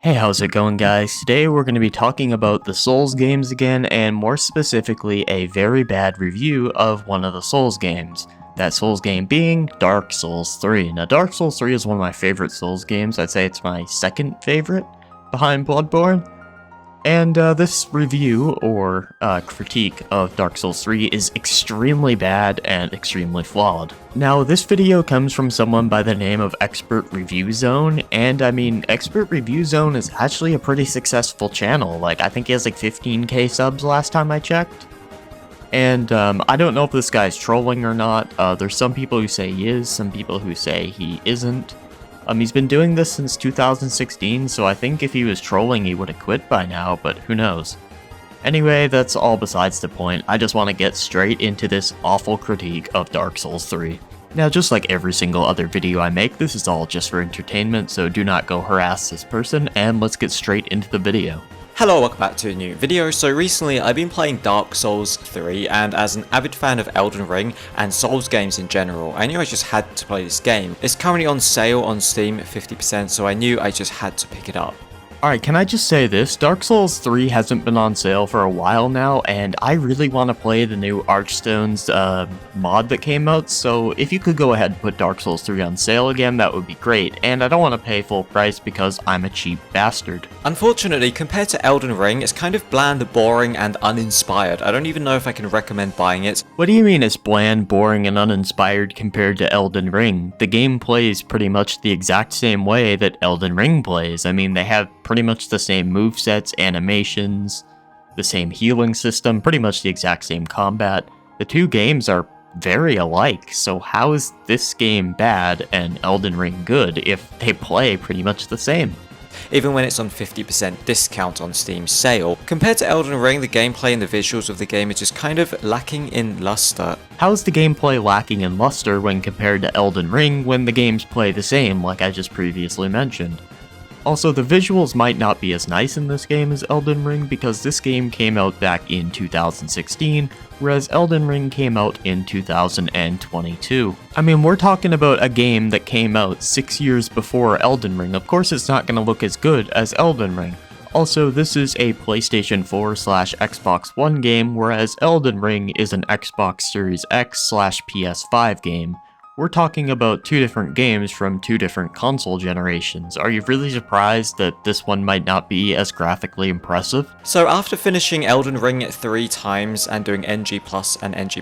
Hey, how's it going, guys? Today we're going to be talking about the Souls games again, and more specifically a very bad review of one of the Souls games. That Souls game being Dark Souls 3. Now Dark Souls 3 is one of my favorite Souls games. I'd say it's my second favorite behind Bloodborne. And this review, or critique of Dark Souls 3 is extremely bad and extremely flawed. Now, this video comes from someone by the name of Expert Review Zone, and I mean, Expert Review Zone is actually a pretty successful channel. Like, I think he has like 15k subs last time I checked. And I don't know if this guy's trolling or not. There's some people who say he is, some people who say he isn't. He's been doing this since 2016, so I think if he was trolling he would have quit by now, but who knows. Anyway, that's all besides the point. I just want to get straight into this awful critique of Dark Souls 3. Now, just like every single other video I make, this is all just for entertainment, so do not go harass this person, and let's get straight into the video. Hello, welcome back to a new video. So recently I've been playing Dark Souls 3, and as an avid fan of Elden Ring and Souls games in general, I knew I just had to play this game. It's currently on sale on Steam at 50%, so I knew I just had to pick it up. Alright, can I just say this? Dark Souls 3 hasn't been on sale for a while now, and I really want to play the new Archstone's mod that came out, so if you could go ahead and put Dark Souls 3 on sale again, that would be great, and I don't want to pay full price because I'm a cheap bastard. Unfortunately, compared to Elden Ring, it's kind of bland, boring, and uninspired. I don't even know if I can recommend buying it. What do you mean it's bland, boring, and uninspired compared to Elden Ring? The game plays pretty much the exact same way that Elden Ring plays. I mean, they have pretty much the same movesets, animations, the same healing system, pretty much the exact same combat. The two games are very alike, so how is this game bad and Elden Ring good if they play pretty much the same? Even when it's on 50% discount on Steam sale. Compared to Elden Ring, the gameplay and the visuals of the game is just kind of lacking in luster. How is the gameplay lacking in luster when compared to Elden Ring when the games play the same, like I just previously mentioned? Also, the visuals might not be as nice in this game as Elden Ring because this game came out back in 2016, whereas Elden Ring came out in 2022. I mean, we're talking about a game that came out 6 years before Elden Ring. Of course, it's not going to look as good as Elden Ring. Also, this is a PlayStation 4/Xbox One game, whereas Elden Ring is an Xbox Series X/PS5 game. We're talking about two different games from two different console generations. Are you really surprised that this one might not be as graphically impressive? So after finishing Elden Ring 3 times and doing NG+ and NG++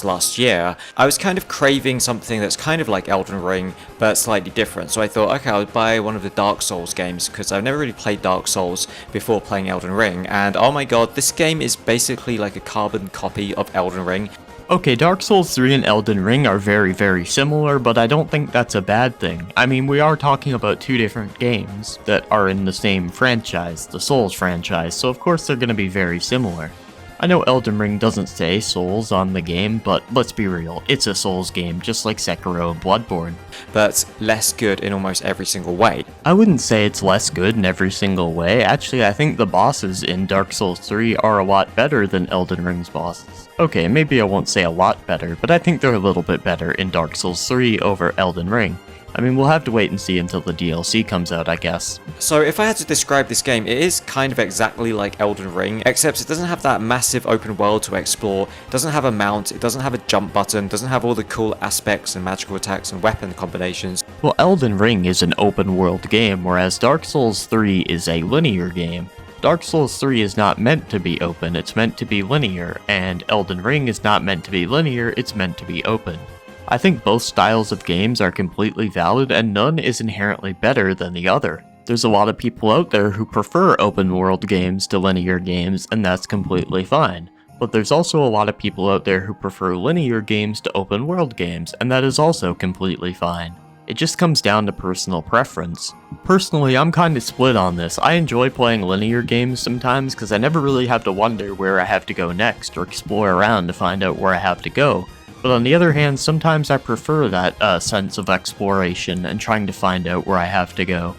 last year, I was kind of craving something that's kind of like Elden Ring, but slightly different. So I thought, okay, I'll buy one of the Dark Souls games, because I've never really played Dark Souls before playing Elden Ring, and oh my god, this game is basically like a carbon copy of Elden Ring. Okay, Dark Souls 3 and Elden Ring are very similar, but I don't think that's a bad thing. I mean, we are talking about two different games that are in the same franchise, the Souls franchise, so of course they're going to be very similar. I know Elden Ring doesn't say Souls on the game, but let's be real, it's a Souls game, just like Sekiro and Bloodborne. But less good in almost every single way. I wouldn't say it's less good in every single way. Actually, I think the bosses in Dark Souls 3 are a lot better than Elden Ring's bosses. Okay, maybe I won't say a lot better, but I think they're a little bit better in Dark Souls 3 over Elden Ring. I mean, we'll have to wait and see until the DLC comes out, I guess. So if I had to describe this game, it is kind of exactly like Elden Ring, except it doesn't have that massive open world to explore, it doesn't have a mount, it doesn't have a jump button, doesn't have all the cool aspects and magical attacks and weapon combinations. Well, Elden Ring is an open world game, whereas Dark Souls 3 is a linear game. Dark Souls 3 is not meant to be open, it's meant to be linear, and Elden Ring is not meant to be linear, it's meant to be open. I think both styles of games are completely valid and none is inherently better than the other. There's a lot of people out there who prefer open world games to linear games, and that's completely fine. But there's also a lot of people out there who prefer linear games to open world games, and that is also completely fine. It just comes down to personal preference. Personally, I'm kinda split on this. I enjoy playing linear games sometimes because I never really have to wonder where I have to go next or explore around to find out where I have to go. But on the other hand, sometimes I prefer that sense of exploration and trying to find out where I have to go.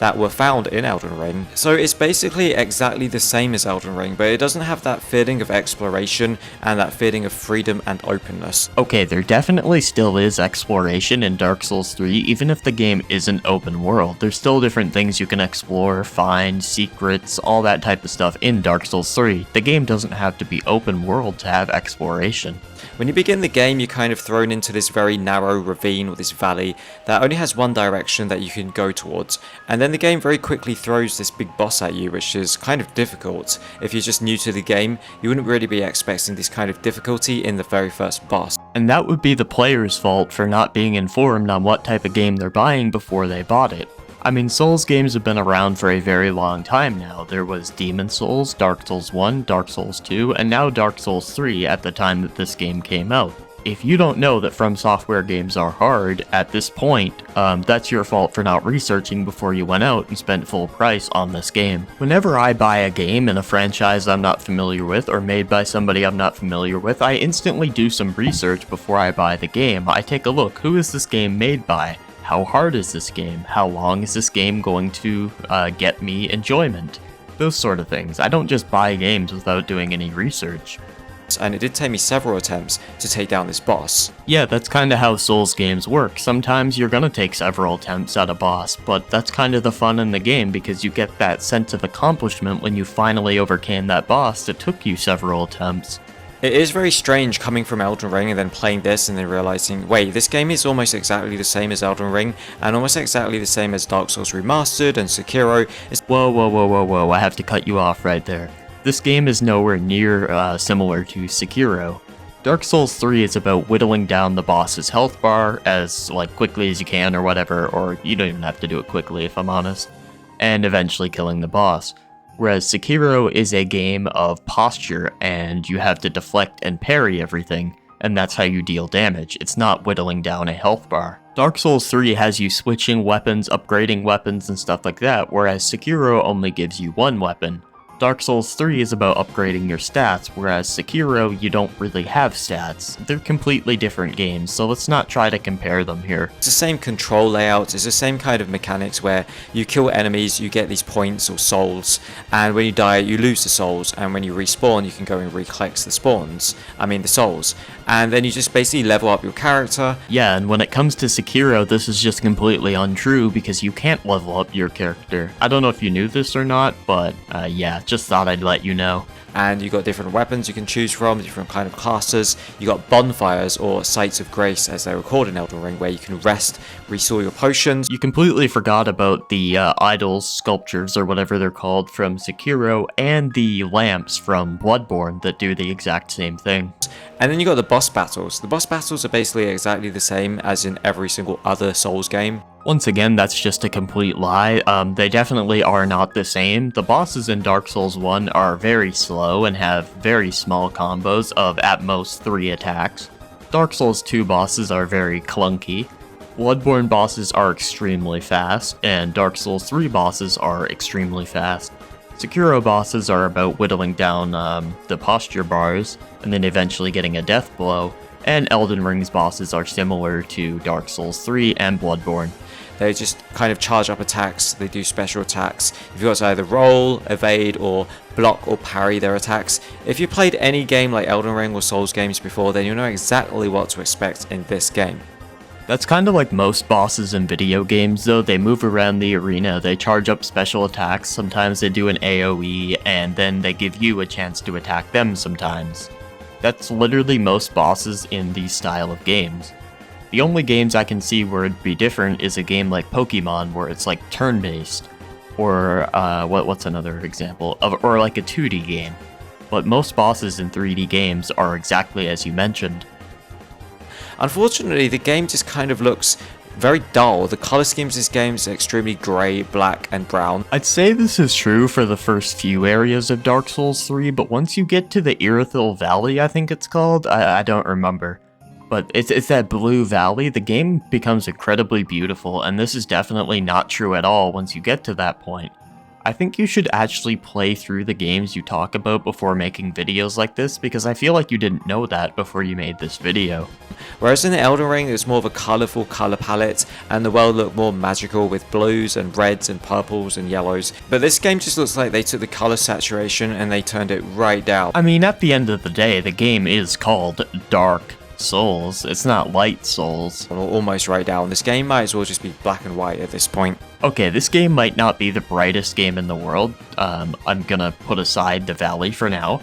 That were found in Elden Ring. So it's basically exactly the same as Elden Ring, but it doesn't have that feeling of exploration and that feeling of freedom and openness. Okay, there definitely still is exploration in Dark Souls 3, even if the game isn't open world. There's still different things you can explore, find, secrets, all that type of stuff in Dark Souls 3. The game doesn't have to be open world to have exploration. When you begin the game, you're kind of thrown into this very narrow ravine or this valley that only has one direction that you can go towards, and then the game very quickly throws this big boss at you, which is kind of difficult. If you're just new to the game, you wouldn't really be expecting this kind of difficulty in the very first boss. And that would be the player's fault for not being informed on what type of game they're buying before they bought it. I mean, Souls games have been around for a very long time now. There was Demon Souls, Dark Souls 1, Dark Souls 2, and now Dark Souls 3 at the time that this game came out. If you don't know that From Software games are hard at this point, that's your fault for not researching before you went out and spent full price on this game. Whenever I buy a game in a franchise I'm not familiar with or made by somebody I'm not familiar with, I instantly do some research before I buy the game. I take a look, who is this game made by? How hard is this game? How long is this game going to get me enjoyment? Those sort of things. I don't just buy games without doing any research. And it did take me several attempts to take down this boss. Yeah, that's kinda how Souls games work. Sometimes you're gonna take several attempts at a boss, but that's kind of the fun in the game because you get that sense of accomplishment when you finally overcame that boss that took you several attempts. It is very strange coming from Elden Ring and then playing this and then realizing, wait, this game is almost exactly the same as Elden Ring and almost exactly the same as Dark Souls Remastered and Sekiro. Whoa, I have to cut you off right there. This game is nowhere near similar to Sekiro. Dark Souls 3 is about whittling down the boss's health bar as quickly as you can or whatever, or you don't even have to do it quickly if I'm honest, and eventually killing the boss. Whereas Sekiro is a game of posture, and you have to deflect and parry everything, and that's how you deal damage. It's not whittling down a health bar. Dark Souls 3 has you switching weapons, upgrading weapons, and stuff like that, whereas Sekiro only gives you one weapon. Dark Souls 3 is about upgrading your stats, whereas Sekiro, you don't really have stats. They're completely different games, so let's not try to compare them here. It's the same control layout, it's the same kind of mechanics where you kill enemies, you get these points or souls, and when you die you lose the souls, and when you respawn you can go and recollect the souls. And then you just basically level up your character. Yeah, and when it comes to Sekiro, this is just completely untrue because you can't level up your character. I don't know if you knew this or not, but yeah, just thought I'd let you know. And you got different weapons you can choose from, different kind of classes. You got bonfires or sites of grace as they were called in Elden Ring, where you can rest, restore your potions. You completely forgot about the idols, sculptures, or whatever they're called from Sekiro, and the lamps from Bloodborne that do the exact same thing. And then you got the boss battles. The boss battles are basically exactly the same as in every single other Souls game. Once again, that's just a complete lie. They definitely are not the same. The bosses in Dark Souls 1 are very slow and have very small combos of at most 3 attacks. Dark Souls 2 bosses are very clunky. Bloodborne bosses are extremely fast, and Dark Souls 3 bosses are extremely fast. Sekiro bosses are about whittling down the posture bars, and then eventually getting a death blow, and Elden Ring's bosses are similar to Dark Souls 3 and Bloodborne. They just kind of charge up attacks, they do special attacks. You've got to either roll, evade, or block or parry their attacks. If you played any game like Elden Ring or Souls games before, then you'll know exactly what to expect in this game. That's kind of like most bosses in video games though. They move around the arena, they charge up special attacks, sometimes they do an AoE, and then they give you a chance to attack them sometimes. That's literally most bosses in these style of games. The only games I can see where it'd be different is a game like Pokemon, where it's like turn-based, or what's another example, or like a 2D game. But most bosses in 3D games are exactly as you mentioned. Unfortunately, the game just kind of looks very dull. The color schemes of this game is extremely grey, black, and brown. I'd say this is true for the first few areas of Dark Souls 3, but once you get to the Irithyll Valley, I think it's called, I don't remember. But it's that blue valley, the game becomes incredibly beautiful, and this is definitely not true at all once you get to that point. I think you should actually play through the games you talk about before making videos like this, because I feel like you didn't know that before you made this video. Whereas in the Elden Ring, it's more of a colourful colour palette, and the world looked more magical with blues and reds and purples and yellows. But this game just looks like they took the colour saturation and they turned it right down. I mean, at the end of the day, the game is called Dark Souls. It's not Light Souls. Almost right down. This game might as well just be black and white at this point. Okay, this game might not be the brightest game in the world. I'm gonna put aside the Valley for now.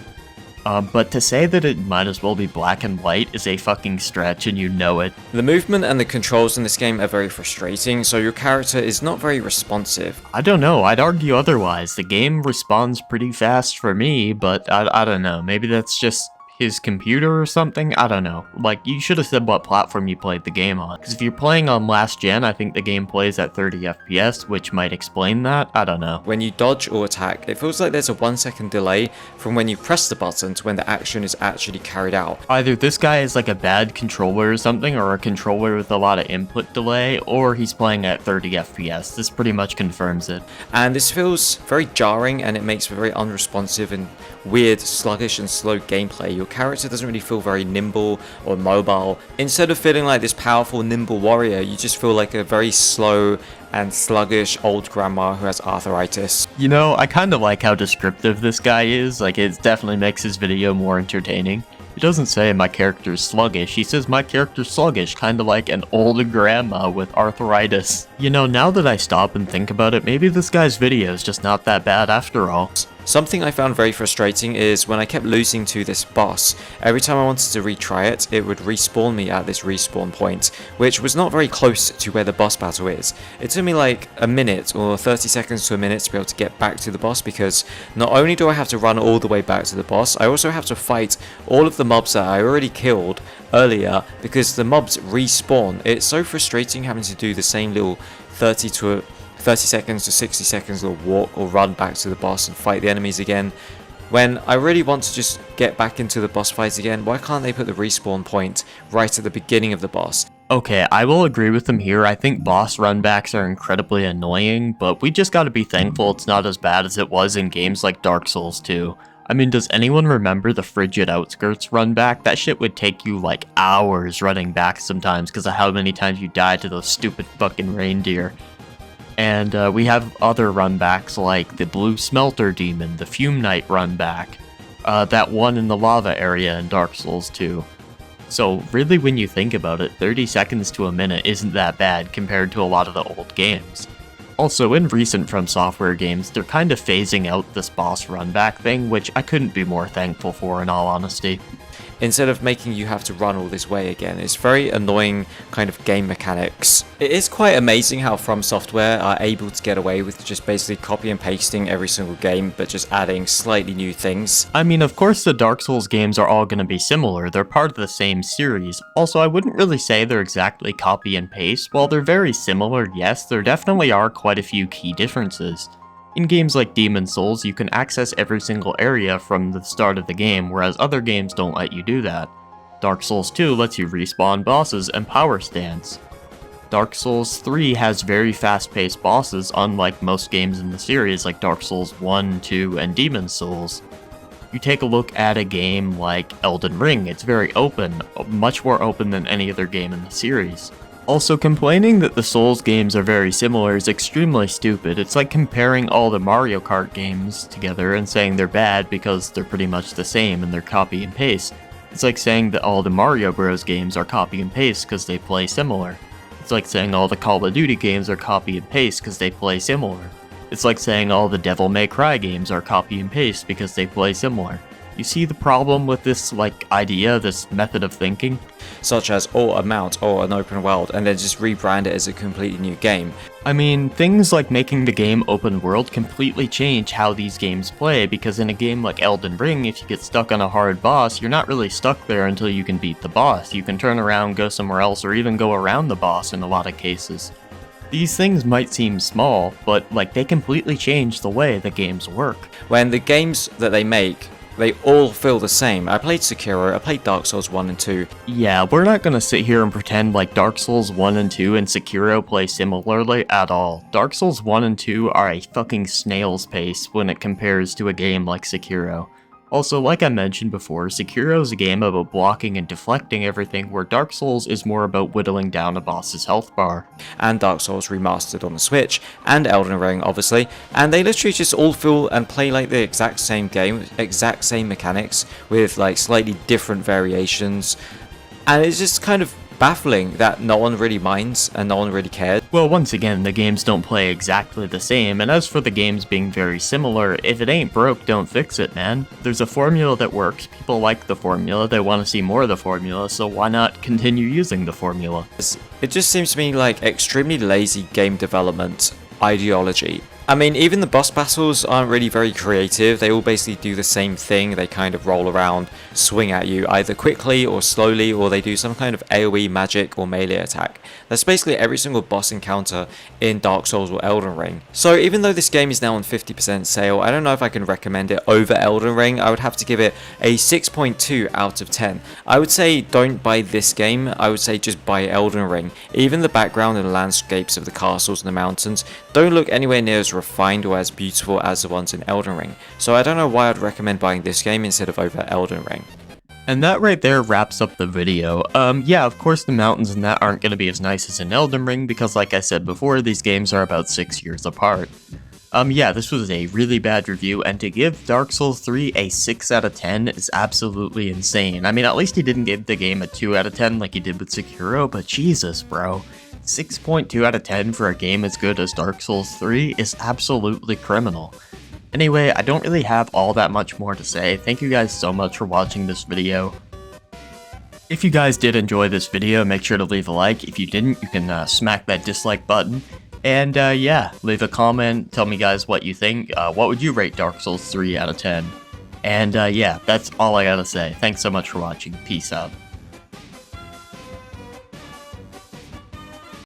But to say that it might as well be black and white is a fucking stretch, and you know it. The movement and the controls in this game are very frustrating, so your character is not very responsive. I don't know, I'd argue otherwise. The game responds pretty fast for me, but I don't know. Maybe that's just his computer or something? I don't know. Like, you should have said what platform you played the game on. Because if you're playing on last gen, I think the game plays at 30 FPS, which might explain that. I don't know. When you dodge or attack, it feels like there's a 1-second delay from when you press the button to when the action is actually carried out. Either this guy is like a bad controller or something, or a controller with a lot of input delay, or he's playing at 30 FPS. This pretty much confirms it. And this feels very jarring, and it makes for very unresponsive and weird, sluggish and slow gameplay. Your character doesn't really feel very nimble or mobile. Instead of feeling like this powerful, nimble warrior, you just feel like a very slow and sluggish old grandma who has arthritis. You know, I kind of like how descriptive this guy is. Like, it definitely makes his video more entertaining. He doesn't say my character's sluggish, he says my character's sluggish, kinda like an old grandma with arthritis. You know, now that I stop and think about it, maybe this guy's video is just not that bad after all. Something I found very frustrating is when I kept losing to this boss. Every time I wanted to retry it, it would respawn me at this respawn point, which was not very close to where the boss battle is. It took me like a minute or 30 seconds to a minute to be able to get back to the boss, because not only do I have to run all the way back to the boss, I also have to fight all of the mobs that I already killed earlier, because the mobs respawn. It's so frustrating having to do the same little 30 seconds to 60 seconds little walk or run back to the boss and fight the enemies again. When I really want to just get back into the boss fight again, why can't they put the respawn point right at the beginning of the boss? Okay, I will agree with him here. I think boss runbacks are incredibly annoying, but we just gotta be thankful it's not as bad as it was in games like Dark Souls 2. I mean, does anyone remember the Frigid Outskirts run back? That shit would take you like hours running back sometimes because of how many times you died to those stupid fucking reindeer. And we have other runbacks like the Blue Smelter Demon, the Fume Knight runback, that one in the lava area in Dark Souls 2. So really, when you think about it, 30 seconds to a minute isn't that bad compared to a lot of the old games. Also, in recent From Software games, they're kind of phasing out this boss runback thing, which I couldn't be more thankful for in all honesty. Instead of making you have to run all this way again. It's very annoying kind of game mechanics. It is quite amazing how From Software are able to get away with just basically copy and pasting every single game, but just adding slightly new things. I mean, of course the Dark Souls games are all going to be similar, they're part of the same series. Also, I wouldn't really say they're exactly copy and paste. While they're very similar, yes, there definitely are quite a few key differences. In games like Demon's Souls, you can access every single area from the start of the game, whereas other games don't let you do that. Dark Souls 2 lets you respawn bosses and power stance. Dark Souls 3 has very fast-paced bosses, unlike most games in the series like Dark Souls 1, 2, and Demon's Souls. You take a look at a game like Elden Ring, it's very open, much more open than any other game in the series. Also, complaining that the Souls games are very similar is extremely stupid. It's like comparing all the Mario Kart games together and saying they're bad because they're pretty much the same and they're copy and paste. It's like saying that all the Mario Bros games are copy and paste because they play similar. It's like saying all the Call of Duty games are copy and paste because they play similar. It's like saying all the Devil May Cry games are copy and paste because they play similar. You see the problem with this, idea, this method of thinking? Such as, a mount, or an open world, and then just rebrand it as a completely new game. I mean, things like making the game open world completely change how these games play, because in a game like Elden Ring, if you get stuck on a hard boss, you're not really stuck there until you can beat the boss. You can turn around, go somewhere else, or even go around the boss in a lot of cases. These things might seem small, but they completely change the way the games work. When the games that they make They all feel the same. I played Sekiro, I played Dark Souls 1 and 2. Yeah, we're not gonna sit here and pretend like Dark Souls 1 and 2 and Sekiro play similarly at all. Dark Souls 1 and 2 are a fucking snail's pace when it compares to a game like Sekiro. Also, like I mentioned before, Sekiro is a game about blocking and deflecting everything, where Dark Souls is more about whittling down a boss's health bar. And Dark Souls remastered on the Switch, and Elden Ring obviously, and they literally just all feel and play like the exact same game, exact same mechanics, with like slightly different variations, and it's just kind of baffling that no one really minds and no one really cares. Well, once again, the games don't play exactly the same, and as for the games being very similar, if it ain't broke, don't fix it, man. There's a formula that works, people like the formula, they want to see more of the formula, so why not continue using the formula? It just seems to me like extremely lazy game development ideology. I mean, even the boss battles aren't really very creative. They all basically do the same thing. They kind of roll around, swing at you either quickly or slowly, or they do some kind of AoE magic or melee attack. That's basically every single boss encounter in Dark Souls or Elden Ring. So even though this game is now on 50% sale, I don't know if I can recommend it over Elden Ring. I would have to give it a 6.2 out of 10. I would say don't buy this game. I would say just buy Elden Ring. Even the background and landscapes of the castles and the mountains don't look anywhere near as refined or as beautiful as the ones in Elden Ring. So I don't know why I'd recommend buying this game instead of over Elden Ring. And that right there wraps up the video. Yeah, of course the mountains and that aren't going to be as nice as in Elden Ring, because like I said before, these games are about 6 years apart. Yeah, this was a really bad review, and to give Dark Souls 3 a 6 out of 10 is absolutely insane. I mean, at least he didn't give the game a 2 out of 10 like he did with Sekiro, but Jesus, bro. 6.2 out of 10 for a game as good as Dark Souls 3 is absolutely criminal. Anyway, I don't really have all that much more to say. Thank you guys so much for watching this video. If you guys did enjoy this video, make sure to leave a like. If you didn't, you can smack that dislike button. And yeah, leave a comment, tell me guys what you think. What would you rate Dark Souls 3 out of 10? And yeah, that's all I gotta say. Thanks so much for watching. Peace out.